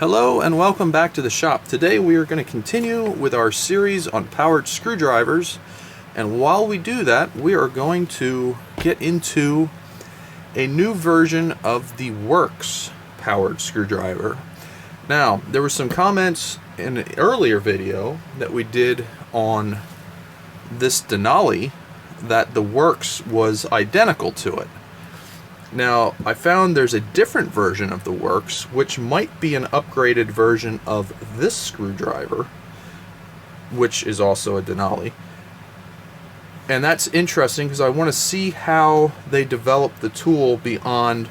Hello and welcome back to the shop. Today we are going to continue with our series on powered screwdrivers, and while we do that we are going to get into a new version of the Worx powered screwdriver. Now, there were some comments in an earlier video that we did on this Denali that the Worx was identical to it. Now, I found there's a different version of the Worx, which might be an upgraded version of this screwdriver, which is also a Denali. And that's interesting because I want to see how they develop the tool beyond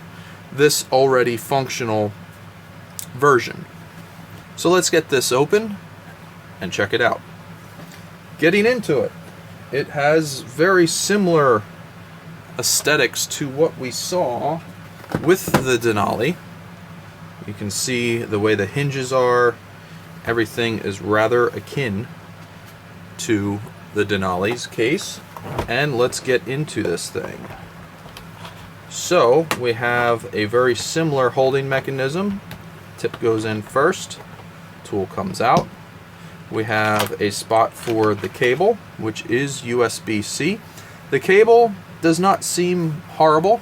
this already functional version. So let's get this open and check it out. Getting into it, it has very similar aesthetics to what we saw with the Denali. You can see the way the hinges are. Everything is rather akin to the Denali's case. And let's get into this thing. So we have a very similar holding mechanism. Tip goes in first, tool comes out. We have a spot for the cable, which is USB-C. The cable does not seem horrible.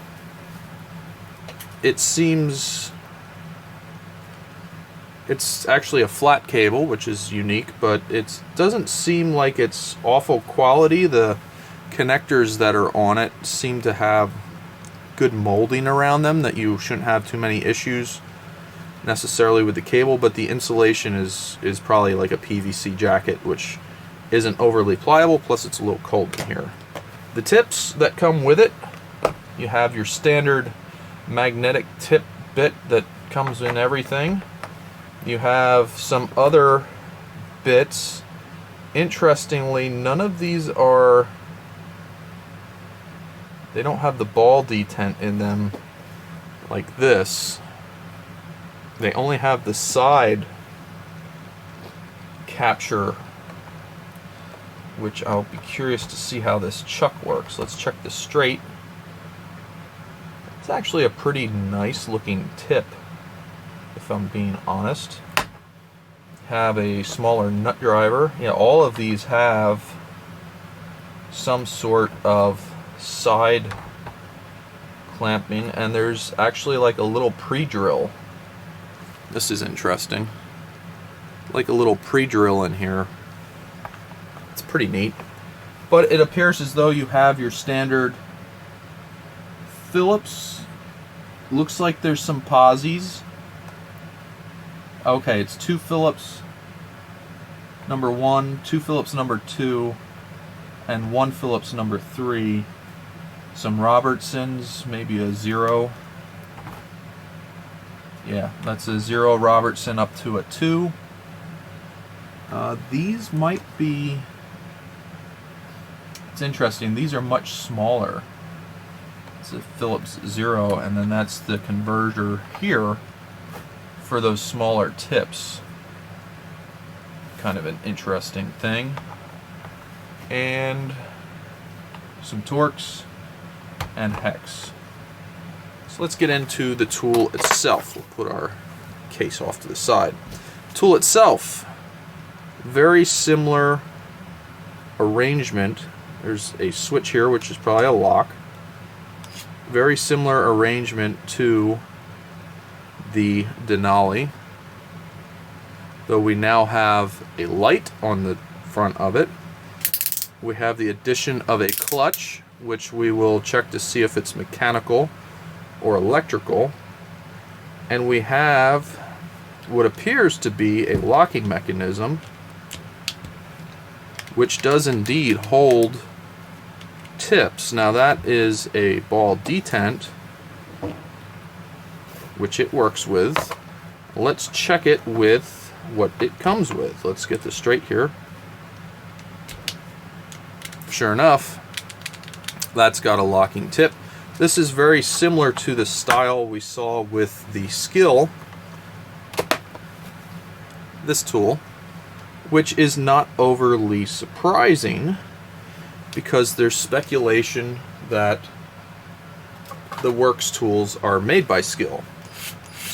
It seems it's actually a flat cable, which is unique, but it doesn't seem like it's awful quality. The connectors that are on it seem to have good molding around them, that you shouldn't have too many issues necessarily with the cable, but the insulation is probably like a PVC jacket, which isn't overly pliable, plus it's a little cold in here. The tips that come with it, you have your standard magnetic tip bit that comes in everything. You have some other bits. Interestingly, none of these they don't have the ball detent in them like this. They only have the side capture, which I'll be curious to see how this chuck works. Let's check the straight. It's actually a pretty nice looking tip, if I'm being honest. Have a smaller nut driver. Yeah, all of these have some sort of side clamping, and there's actually like a little pre-drill. This is interesting. Like a little pre-drill in here. Pretty neat, but it appears as though you have your standard Phillips. Looks like there's some posies. Okay, it's 2 Phillips number 1, 2 Phillips number 2, and 1 Phillips number 3. Some Robertsons, maybe a 0. Yeah, that's a 0 Robertson up to a 2. These might be... It's interesting, these are much smaller. It's a Phillips 0, and then that's the converter here for those smaller tips. Kind of an interesting thing. And some Torx and hex. So let's get into the tool itself. We'll put our case off to the side. Tool itself, very similar arrangement. There's a switch here, which is probably a lock. Very similar arrangement to the Denali, though we now have a light on the front of it. We have the addition of a clutch, which we will check to see if it's mechanical or electrical. And we have what appears to be a locking mechanism, which does indeed hold tips. Now that is a ball detent, which it works with. Let's check it with what it comes with. Let's get this straight here. Sure enough, that's got a locking tip. This is very similar to the style we saw with the Skill, this tool, which is not overly surprising because there's speculation that the Worx tools are made by Skill.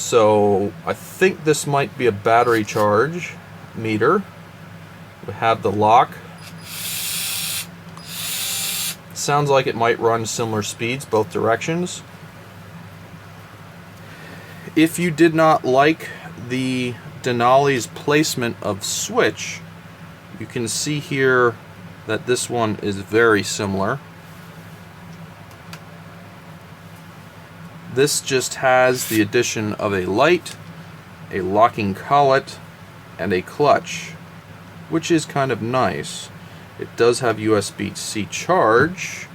So I think this might be a battery charge meter. We have the lock. Sounds like it might run similar speeds both directions. If you did not like the Denali's placement of switch, you can see here that this one is very similar. This just has the addition of a light, a locking collet, and a clutch, which is kind of nice. It does have USB-C charge,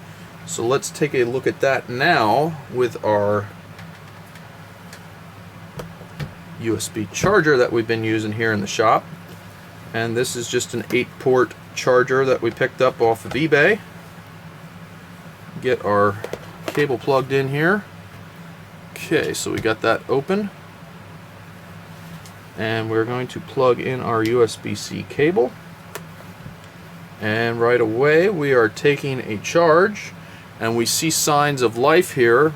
so let's take a look at that now with our USB charger that we've been using here in the shop. And this is just an 8-port charger that we picked up off of eBay. Get our cable plugged in here. Okay, so we got that open. And we're going to plug in our USB-C cable. And right away we are taking a charge, and we see signs of life here.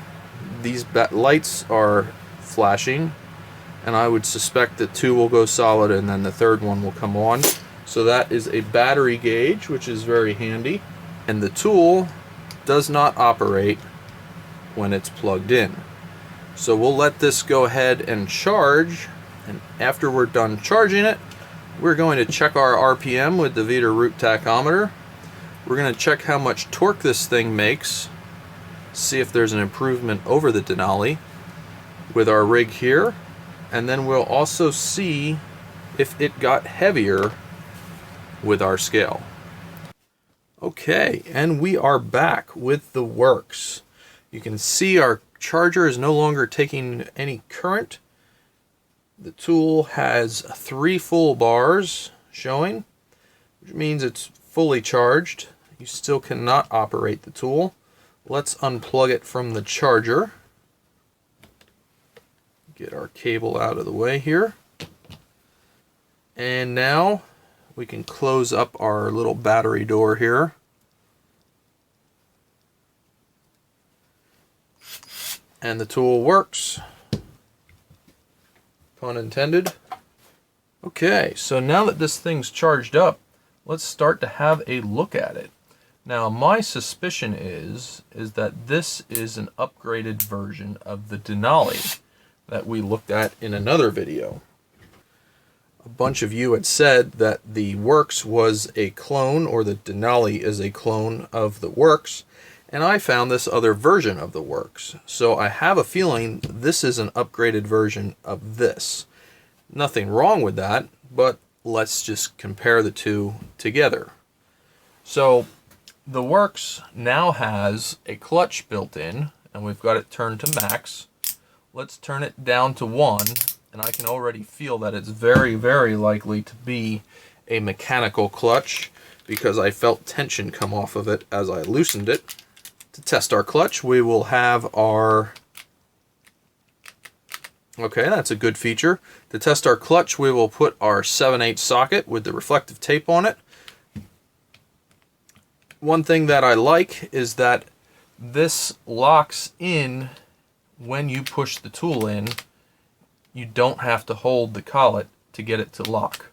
These lights are flashing, and I would suspect that 2 will go solid and then the third one will come on. So that is a battery gauge, which is very handy. And the tool does not operate when it's plugged in. So we'll let this go ahead and charge, and after we're done charging it, we're going to check our RPM with the Veeder root tachometer. We're going to check how much torque this thing makes, see if there's an improvement over the Denali with our rig here, and then we'll also see if it got heavier with our scale. Okay, and we are back with the Worx. You can see our charger is no longer taking any current. The tool has 3 full bars showing, which means it's fully charged. You still cannot operate the tool. Let's unplug it from the charger. Get our cable out of the way here. And now we can close up our little battery door here. And the tool works. Pun intended. Okay, so now that this thing's charged up, let's start to have a look at it. Now, my suspicion is that this is an upgraded version of the Denali that we looked at in another video. A bunch of you had said that the Worx was a clone, or the Denali is a clone of the Worx, and I found this other version of the Worx. So I have a feeling this is an upgraded version of this. Nothing wrong with that, but let's just compare the two together. So the Worx now has a clutch built in, and we've got it turned to max. Let's turn it down to 1, and I can already feel that it's very, very likely to be a mechanical clutch because I felt tension come off of it as I loosened it. To test our clutch, we will have our... Okay, that's a good feature. To test our clutch, we will put our 7/8 socket with the reflective tape on it. One thing that I like is that this locks in when you push the tool in. You don't have to hold the collet to get it to lock.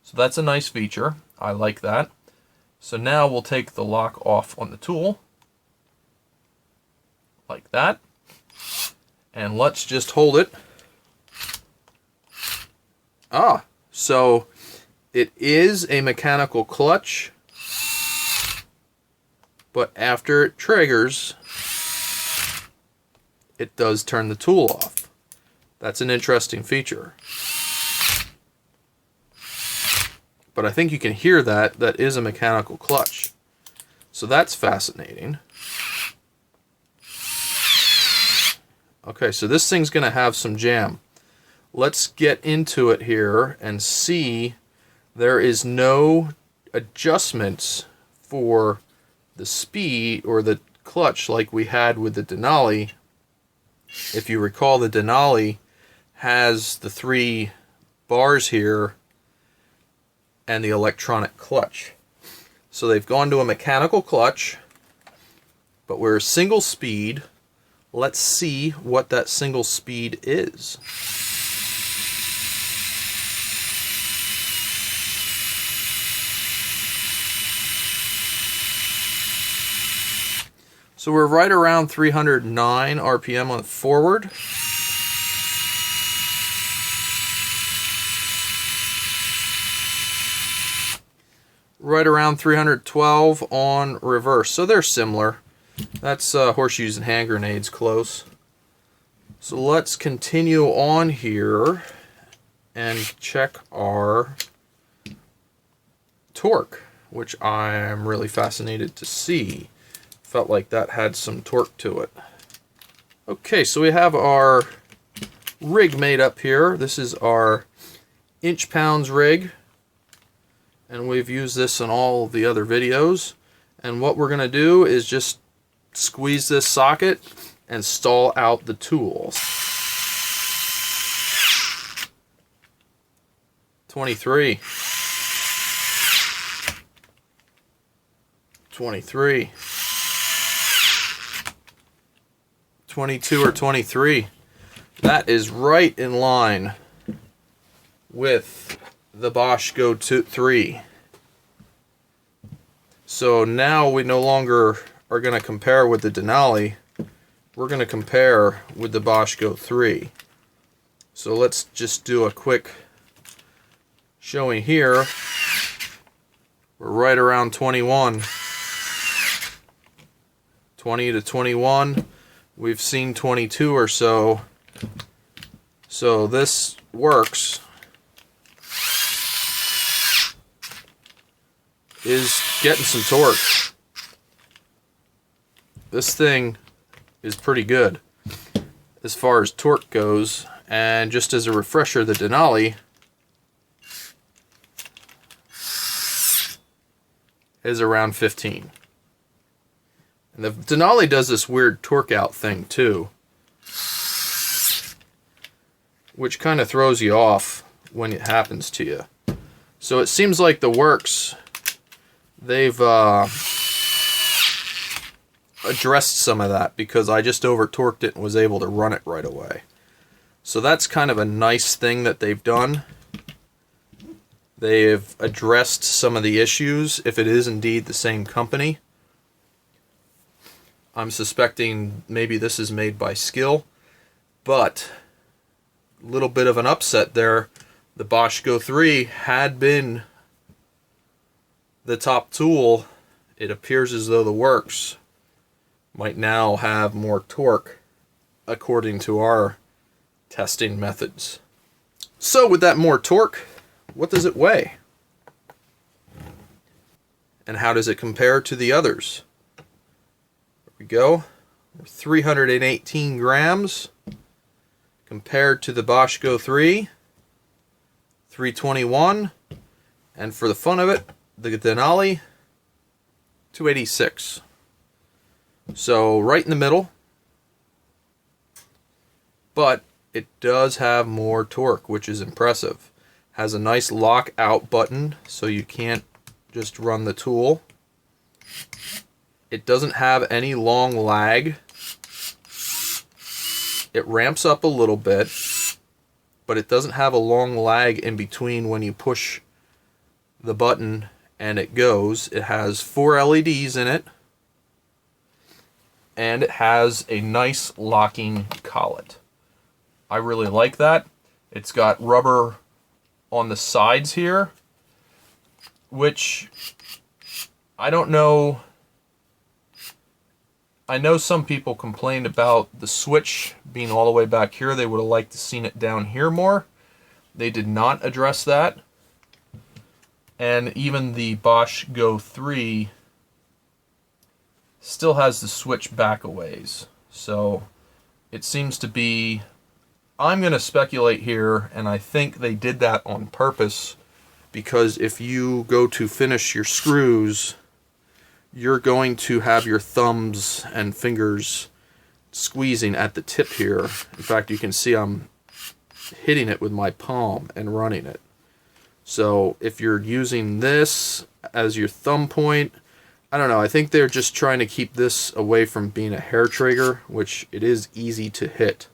So that's a nice feature. I like that. So now we'll take the lock off on the tool. Like that. And let's just hold it. Ah, so it is a mechanical clutch, but after it triggers, it does turn the tool off. That's an interesting feature. But I think you can hear that. That is a mechanical clutch. So that's fascinating. Okay, so this thing's going to have some jam. Let's get into it here and see there is no adjustments for the speed or the clutch like we had with the Denali. If you recall, the Denali has the 3 bars here and the electronic clutch. So they've gone to a mechanical clutch, but we're single speed. let's see what that single speed is. So we're right around 309 RPM on forward. Right around 312 on reverse. So they're similar. That's horseshoes and hand grenades close. So let's continue on here and check our torque, which I'm really fascinated to see. Felt like that had some torque to it. Okay, so we have our rig made up here. This is our inch-pounds rig, and we've used this in all the other videos. And what we're going to do is just squeeze this socket and stall out the tool. 23. 23. 22 or 23. That is right in line with the Bosch Go 3. So now we no longer are going to compare with the Denali. We're going to compare with the Bosch Go 3. So let's just do a quick showing here. We're right around 21. 20 to 21. We've seen 22 or so. So this Worx is getting some torque. This thing is pretty good as far as torque goes. And just as a refresher, the Denali is around 15. And the Denali does this weird torque out thing too, which kind of throws you off when it happens to you. So it seems like the Worx, they've addressed some of that, because I just over torqued it and was able to run it right away. So that's kind of a nice thing that they've done. They've addressed some of the issues, if it is indeed the same company. I'm suspecting maybe this is made by Skill, but a little bit of an upset there. The Bosch Go 3 had been the top tool. It appears as though the Worx might now have more torque according to our testing methods. So with that more torque, what does it weigh? And how does it compare to the others? We go, 318 grams compared to the Bosch Go 3, 321, and for the fun of it, the Denali, 286. So right in the middle, but it does have more torque, which is impressive. Has a nice lock out button, so you can't just run the tool. It doesn't have any long lag. It ramps up a little bit, but it doesn't have a long lag in between when you push the button and it goes. It has 4 LEDs in it, and it has a nice locking collet. I really like that. It's got rubber on the sides here, which I don't know. I know some people complained about the switch being all the way back here. They would have liked to seen it down here more. They did not address that. And even the Bosch Go 3 still has the switch back a ways. So it seems to be, I'm going to speculate here, and I think they did that on purpose, because if you go to finish your screws, you're going to have your thumbs and fingers squeezing at the tip here. In fact, you can see I'm hitting it with my palm and running it. So if you're using this as your thumb point, I don't know, I think they're just trying to keep this away from being a hair trigger, which it is easy to hit.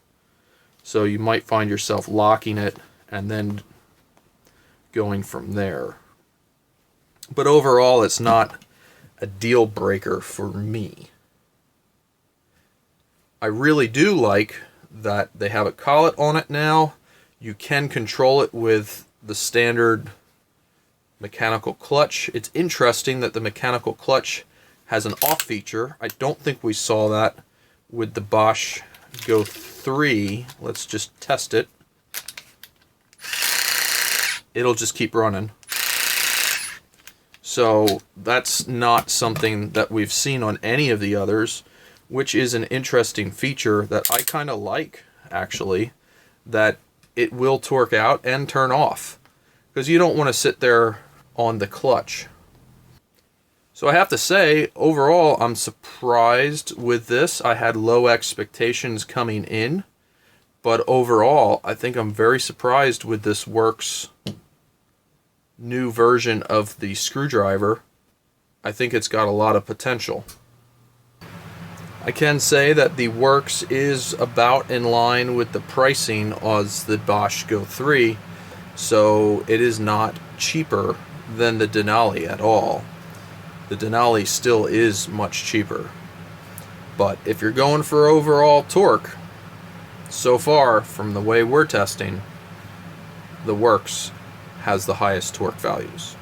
So you might find yourself locking it and then going from there. But overall, it's not a deal breaker for me. I really do like that they have a collet on it now. You can control it with the standard mechanical clutch. It's interesting that the mechanical clutch has an off feature. I don't think we saw that with the Bosch Go 3. Let's just test it. It'll just keep running. So that's not something that we've seen on any of the others, which is an interesting feature that I kind of like, actually, that it will torque out and turn off, because you don't want to sit there on the clutch. So I have to say, overall, I'm surprised with this. I had low expectations coming in, but overall, I think I'm very surprised with this Worx new version of the screwdriver. I think it's got a lot of potential. I can say that the Worx is about in line with the pricing as the Bosch Go 3, so it is not cheaper than the Denali at all. The Denali still is much cheaper. But if you're going for overall torque, so far from the way we're testing, the Worx has the highest torque values.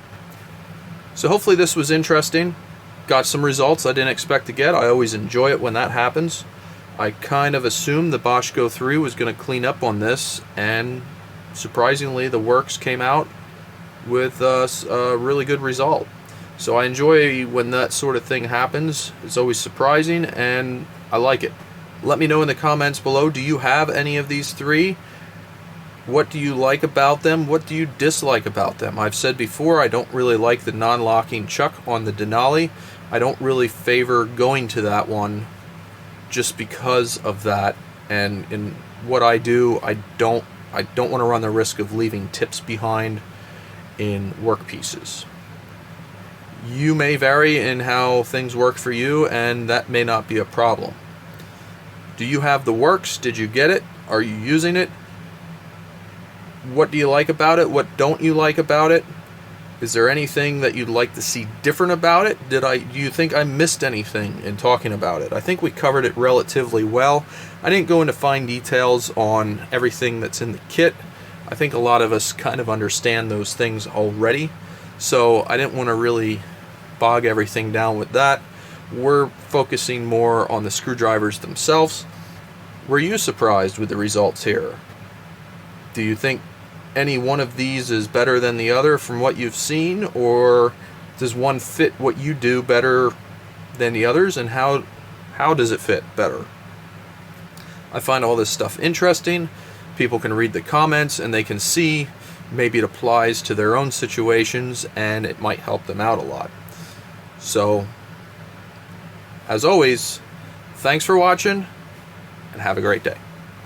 So hopefully this was interesting. Got some results I didn't expect to get. I always enjoy it when that happens. I kind of assumed the Bosch Go 3 was going to clean up on this, and surprisingly the Worx came out with a really good result. So I enjoy when that sort of thing happens. It's always surprising, and I like it. Let me know in the comments below, do you have any of these three? What do you like about them? What do you dislike about them? I've said before, I don't really like the non-locking chuck on the Denali. I don't really favor going to that one just because of that. And in what I do, I don't want to run the risk of leaving tips behind in workpieces. You may vary in how things work for you, and that may not be a problem. Do you have the Worx? Did you get it? Are you using it? What do you like about it? What don't you like about it? Is there anything that you'd like to see different about it? Do you think I missed anything in talking about it? I think we covered it relatively well. I didn't go into fine details on everything that's in the kit. I think a lot of us kind of understand those things already, so I didn't want to really bog everything down with that. We're focusing more on the screwdrivers themselves. Were you surprised with the results here? Do you think any one of these is better than the other from what you've seen, or does one fit what you do better than the others, and how does it fit better? I find all this stuff interesting. People can read the comments and they can see maybe it applies to their own situations and it might help them out a lot. So, as always, thanks for watching and have a great day.